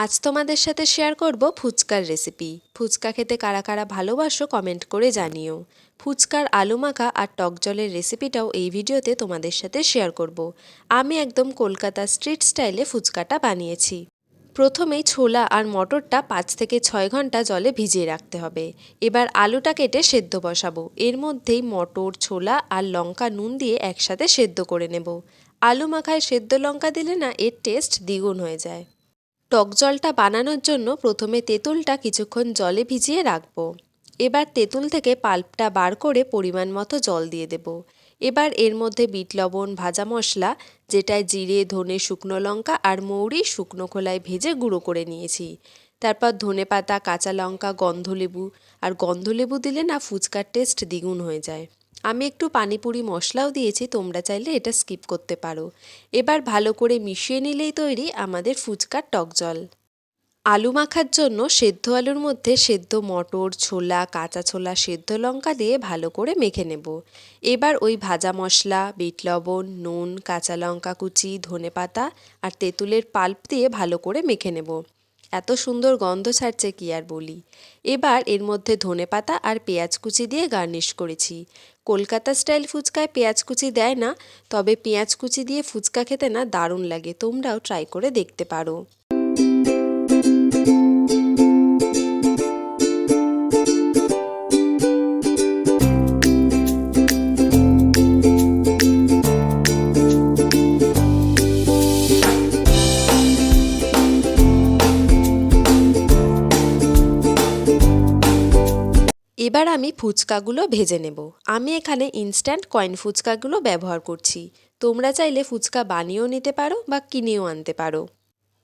আজ তোমাদের সাথে শেয়ার করব ফুচকার রেসিপি। ফুচকা খেতে কারা কারা ভালোবাসো কমেন্ট করে জানিও। ফুচকার আলু মাখা আর টক জলের রেসিপিটাও এই ভিডিওতে তোমাদের সাথে শেয়ার করব। আমি একদম কলকাতা স্ট্রিট স্টাইলে ফুচকাটা বানিয়েছি। প্রথমেই ছোলা আর মটরটা 5 থেকে 6 ঘন্টা জলে ভিজিয়ে রাখতে হবে। এবার আলুটা কেটে সেদ্ধ বসাবো। এর মধ্যেই মটর, ছোলা আর লঙ্কা নুন দিয়ে একসাথে সেদ্ধ করে নেব। আলু মাখায় সেদ্ধ লঙ্কা দিলে না এর টেস্ট দ্বিগুণ হয়ে যায়। টক জলটা বানানোর জন্য প্রথমে তেঁতুলটা কিছুক্ষণ জলে ভিজিয়ে রাখবো। এবার তেঁতুল থেকে পাল্পটা বার করে পরিমাণ মতো জল দিয়ে দেব। এবার এর মধ্যে বিট লবণ, ভাজা মশলা, যেটায় জিরে, ধনে, শুকনো লঙ্কা আর মৌরি শুকনো খোলায় ভেজে গুঁড়ো করে নিয়েছি। তারপর ধনেপাতা, কাঁচা লঙ্কা, গন্ধলেবু, আর গন্ধলেবু দিলে না ফুচকার টেস্ট দ্বিগুণ হয়ে যায়। আমি একটু পানিপুরি মশলাও দিয়েছি, তোমরা চাইলে এটা স্কিপ করতে পারো। এবার ভালো করে মিশিয়ে নিলেই তৈরি আমাদের ফুচকার টক জল। আলু মাখার জন্য সেদ্ধ আলুর মধ্যে সেদ্ধ মটর, ছোলা, কাঁচা ছোলা, সেদ্ধ লঙ্কা দিয়ে ভালো করে মেখে নেব। এবার ওই ভাজা মশলা, বিট লবণ, নুন, কাঁচা লঙ্কা কুচি, ধনেপাতা আর তেঁতুলের পাল্প দিয়ে ভালো করে মেখে নেব। এত সুন্দর গন্ধ ছাড়ছে কি আর বলি। এবার এর মধ্যে ধনেপাতা আর পেঁয়াজ কুচি দিয়ে গার্নিশ করেছি। কলকাতা স্টাইল ফুচকায় পেঁয়াজ কুচি দেয় না, তবে পেঁয়াজ কুচি দিয়ে ফুচকা খেতে না দারুণ লাগে। তোমরাও ট্রাই করে দেখতে পারো। এবার আমি ফুচকাগুলো ভেজে নেব। আমি এখানে ইনস্ট্যান্ট কয়েন ফুচকাগুলো ব্যবহার করছি। তোমরা চাইলে ফুচকা বানিয়েও নিতে পারো বা কিনেও আনতে পারো।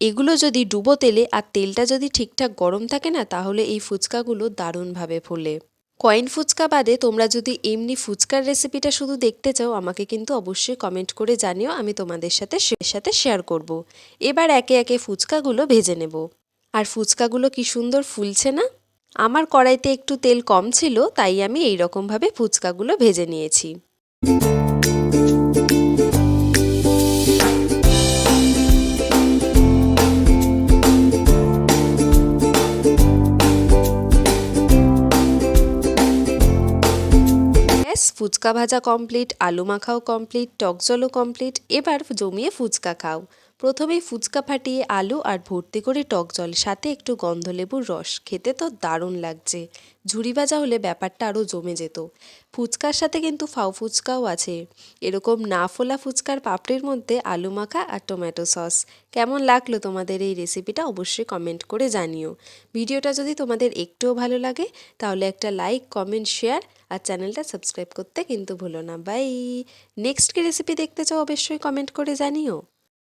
এগুলো যদি ডুবো তেলে আর তেলটা যদি ঠিকঠাক গরম থাকে না, তাহলে এই ফুচকাগুলো দারুণভাবে ফোলে। কয়েন ফুচকা বাদে তোমরা যদি এমনি ফুচকার রেসিপিটা শুধু দেখতে চাও, আমাকে কিন্তু অবশ্যই কমেন্ট করে জানিও, আমি তোমাদের সাথে শেয়ার করব। এবার একে একে ফুচকাগুলো ভেজে নেব। আর ফুচকাগুলো কি সুন্দর ফুলছে না? আমার কড়াইতে একটু তেল কম ছিল, তাই আমি এই রকমভাবে ফুচকাগুলো ভেজে নিয়েছি। ফুচকা ভাজা কমপ্লিট, আলু মাখাও কমপ্লিট, টক জলও কমপ্লিট। এবার জমিয়ে ফুচকা খাও। প্রথমেই ফুচকা ফাটিয়ে আলু আর ভর্তি করে টক জল, সাথে একটু গন্ধলেবুর রস, খেতে তো দারুণ লাগছে। ঝুরি ভাজা হলে ব্যাপারটা আরও জমে যেত। ফুচকার সাথে কিন্তু ফাউ ফুচকাও আছে। এরকম না ফোলা ফুচকার পাপড়ির মধ্যে আলু মাখা আর টমেটো সস। কেমন লাগলো তোমাদের এই রেসিপিটা অবশ্যই কমেন্ট করে জানিও। ভিডিওটা যদি তোমাদের একটুও ভালো লাগে তাহলে একটা লাইক, কমেন্ট, শেয়ার আর চ্যানেলটা সাবস্ক্রাইব করতে কিন্তু ভুলো না। বাই। নেক্সট কি রেসিপি দেখতে চাও অবশ্যই কমেন্ট করে জানিও।